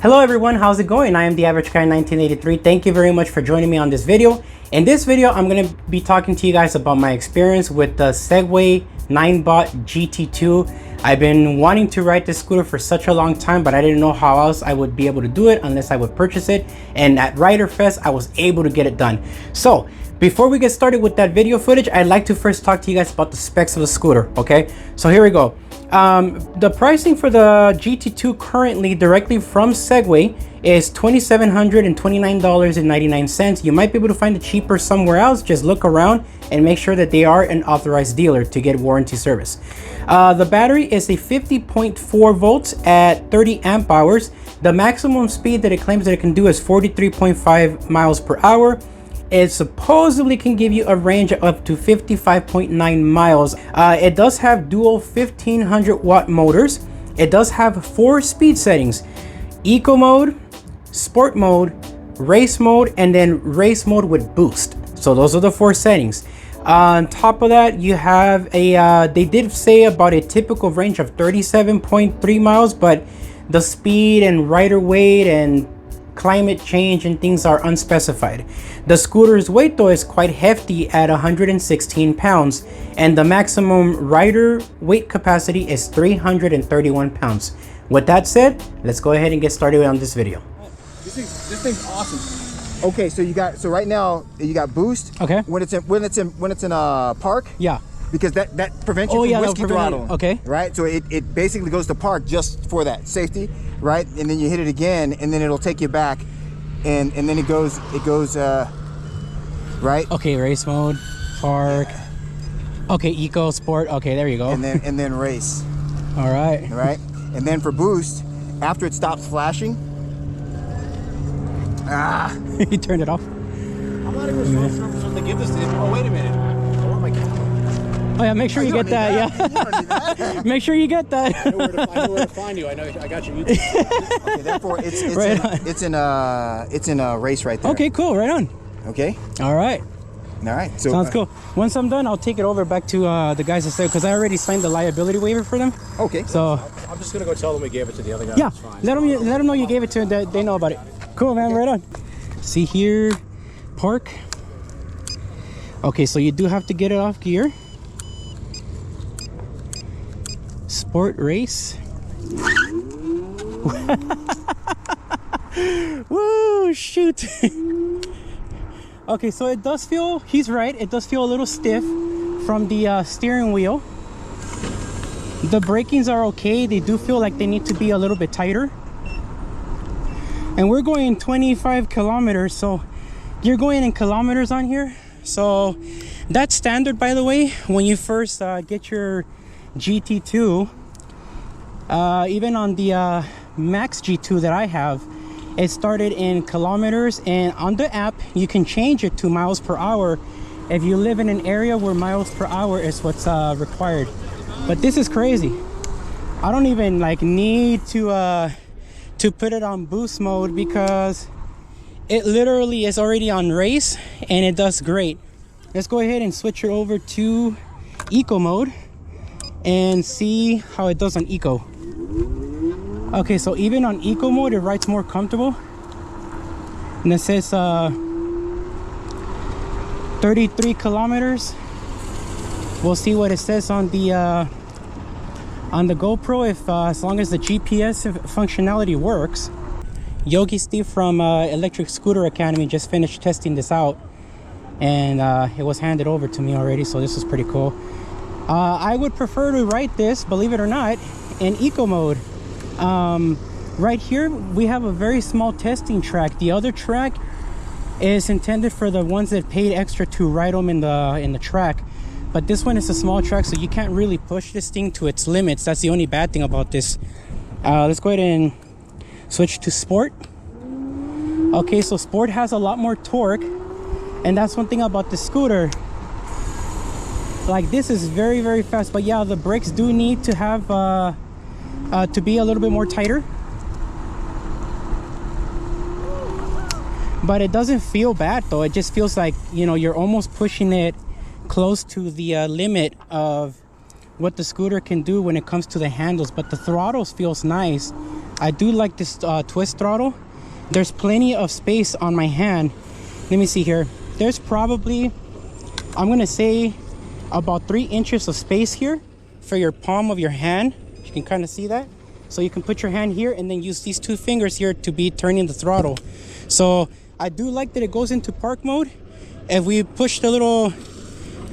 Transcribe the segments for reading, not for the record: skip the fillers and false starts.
Hello everyone, how's it going? I am the Average Guy 1983. Thank you very much for joining me on this video. In this video, I'm going to be talking to you guys about my experience with the Segway Ninebot GT2. I've been wanting to ride this scooter for such a long time, but I didn't know how else I would be able to do it unless I would purchase it. And at Rider Fest, I was able to get it done. So before we get started with that video footage, I'd like to first talk to you guys about the specs of the scooter. Okay, so here we go. The pricing for the GT2 currently directly from Segway is $2,729.99. You might be able to find it cheaper somewhere else. Just look around and make sure that they are an authorized dealer to get warranty service. The battery is a 50.4 volts at 30 amp hours. The maximum speed that it claims that it can do is 43.5 miles per hour. It supposedly can give you a range of up to 55.9 miles. It does have dual 1500 watt motors. It does have 4 speed settings: eco mode, sport mode, race mode, and then race mode with boost. So those are the 4 settings. On top of that, you have a they did say about a typical range of 37.3 miles, but the speed and rider weight and climate change and things are unspecified. The scooter's weight though is quite hefty at 116 pounds, and the maximum rider weight capacity is 331 pounds. With that said, let's go ahead and get started on this video. This thing's awesome. Okay, so right now you got boost. Okay. When it's in a park. Yeah. Because that prevents you from whiskey throttle. Okay. Right. So it basically goes to park just for that safety. Right, and then you hit it again, and then it'll take you back, and then it goes right. Okay, race mode, park. Okay, eco, sport. Okay, there you go. And then race. All right. All right, and then for boost, after it stops flashing. You turned it off. I'm not even supposed to give this to you. Oh, wait a minute. I want my camera. Oh yeah, make sure you get that. Yeah. Make sure you get that. I know where to find you. I know I got your YouTube. Okay, therefore it's in a race right there. Okay, cool. Right on. Okay. All right. All right. So sounds cool. Once I'm done, I'll take it over back to the guys that said, because I already signed the liability waiver for them. Okay. So I'm just gonna go tell them we gave it to the other guy. Yeah. Let them know you gave it to them. That they know about it. Cool, man. Okay. Right on. See here, park. Okay, so you do have to get it off gear. Sport race. Woo, shoot. Okay, so it does feel, he's right, it does feel a little stiff from the steering wheel. The brakings are okay. They do feel like they need to be a little bit tighter. And we're going 25 kilometers, so you're going in kilometers on here. So that's standard, by the way, when you first get your GT2. Even on the Max G2 that I have, it started in kilometers, and on the app you can change it to miles per hour if you live in an area where miles per hour is what's required. But this is crazy. I don't even need to put it on boost mode, because it literally is already on race and it does great. Let's go ahead and switch it over to eco mode and see how it does on eco. Okay, so even on eco mode it rides more comfortable, and it says 33 kilometers. We'll see what it says on the GoPro, if as long as the GPS functionality works. Yogi Steve from Electric Scooter Academy just finished testing this out, and it was handed over to me already, so this is pretty cool. I would prefer to ride this, believe it or not, in eco mode. Right here we have a very small testing track. The other track is intended for the ones that paid extra to ride them in the track, but this one is a small track, so you can't really push this thing to its limits. That's the only bad thing about this. Let's go ahead and switch to sport. Okay, so sport has a lot more torque, and that's one thing about the scooter. Like, this is very, very fast, but yeah, the brakes do need to have to be a little bit more tighter. But it doesn't feel bad though. It just feels like, you're almost pushing it close to the limit of what the scooter can do when it comes to the handles. But the throttles feels nice. I do like this twist throttle. There's plenty of space on my hand. Let me see here. There's probably, I'm gonna say, about 3 inches of space here for your palm of your hand. You can kind of see that. So you can put your hand here and then use these 2 fingers here to be turning the throttle. So I do like that it goes into park mode. If we push the little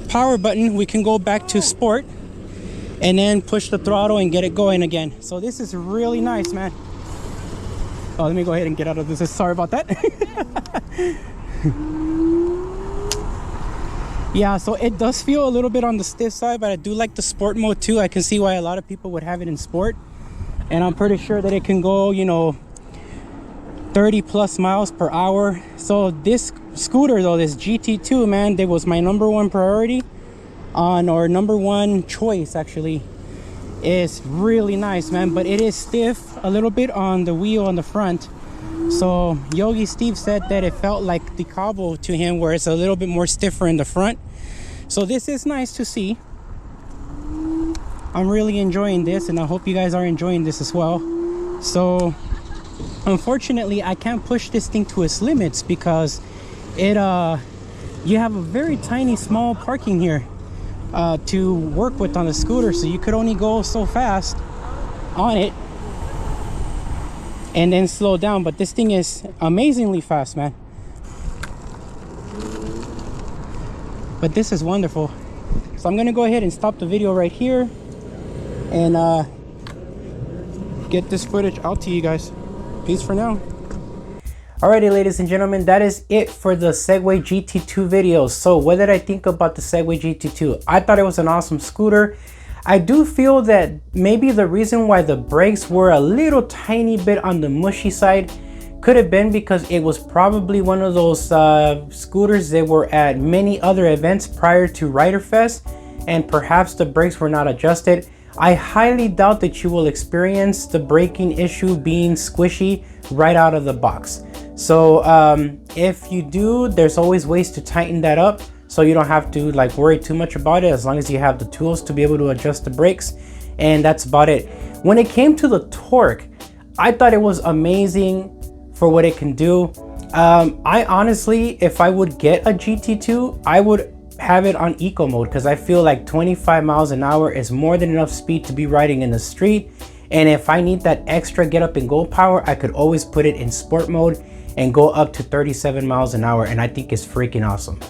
power button, we can go back to sport and then push the throttle and get it going again. So this is really nice, man. Oh, let me go ahead and get out of this. Sorry about that. Yeah, so it does feel a little bit on the stiff side, but I do like the sport mode too. I can see why a lot of people would have it in sport. And I'm pretty sure that it can go, you know, 30 plus miles per hour. So this scooter though, this GT2, man, that was my #1 priority on, or #1 choice actually. Is really nice, man, but it is stiff a little bit on the wheel on the front. So Yogi Steve said that it felt like the Cabo to him, where it's a little bit more stiffer in the front. So this is nice to see. I'm really enjoying this, and I hope you guys are enjoying this as well. So unfortunately I can't push this thing to its limits because it you have a very tiny small parking here to work with on the scooter, so you could only go so fast on it and then slow down. But this thing is amazingly fast, man. But this is wonderful. So I'm gonna go ahead and stop the video right here and get this footage out to you guys. Peace for now. Alrighty, ladies and gentlemen, that is it for the Segway GT2 video. So what did I think about the Segway GT2? I thought it was an awesome scooter. I do feel that maybe the reason why the brakes were a little tiny bit on the mushy side could have been because it was probably one of those scooters that were at many other events prior to Rider Fest, and perhaps the brakes were not adjusted. I highly doubt that you will experience the braking issue being squishy right out of the box. So if you do, there's always ways to tighten that up, so you don't have to like worry too much about it, as long as you have the tools to be able to adjust the brakes. And that's about it. When it came to the torque, I thought it was amazing for what it can do. I honestly, if I would get a GT2, I would have it on eco mode, because I feel like 25 miles an hour is more than enough speed to be riding in the street. And if I need that extra get up and go power, I could always put it in sport mode and go up to 37 miles an hour, and I think it's freaking awesome.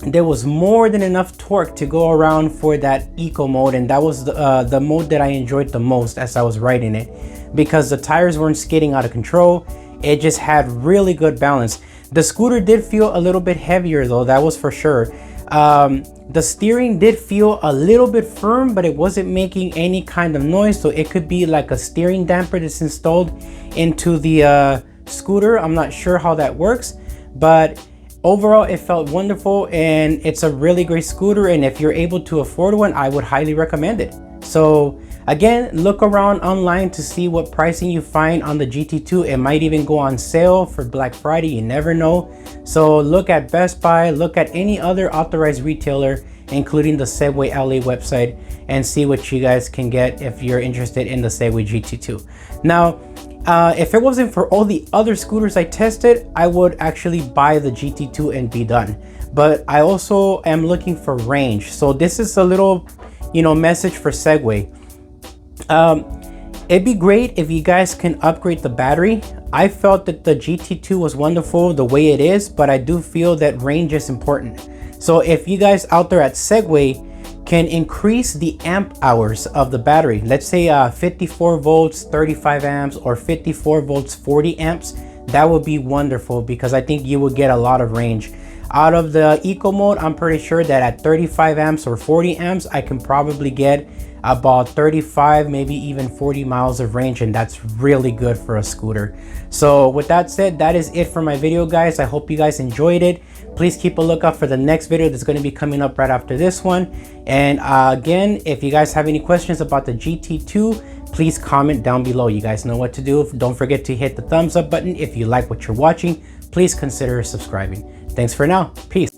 There was more than enough torque to go around for that eco mode, and that was the mode that I enjoyed the most as I was riding it, because the tires weren't skidding out of control. It just had really good balance. The scooter did feel a little bit heavier though, that was for sure. The steering did feel a little bit firm, but it wasn't making any kind of noise, so it could be like a steering damper that's installed into the scooter. I'm not sure how that works, but overall it felt wonderful, and it's a really great scooter, and if you're able to afford one, I would highly recommend it. So again, look around online to see what pricing you find on the GT2. It might even go on sale for Black Friday, you never know. So look at Best Buy, look at any other authorized retailer, including the Segway LA website, and see what you guys can get if you're interested in the Segway GT2. Now, if it wasn't for all the other scooters I tested, I would actually buy the GT2 and be done. But I also am looking for range. So this is a little, message for Segway. It'd be great if you guys can upgrade the battery. I felt that the GT2 was wonderful the way it is, but I do feel that range is important. So if you guys out there at Segway can increase the amp hours of the battery, let's say 54 volts 35 amps or 54 volts 40 amps, that would be wonderful, because I think you would get a lot of range out of the eco mode. I'm pretty sure that at 35 amps or 40 amps I can probably get about 35, maybe even 40 miles of range, and that's really good for a scooter. So with that said, that is it for my video, guys. I hope you guys enjoyed it. Please keep a lookout for the next video that's going to be coming up right after this one. And again, if you guys have any questions about the GT2, please comment down below. You guys know what to do. Don't forget to hit the thumbs up button. If you like what you're watching, please consider subscribing. Thanks for now. Peace.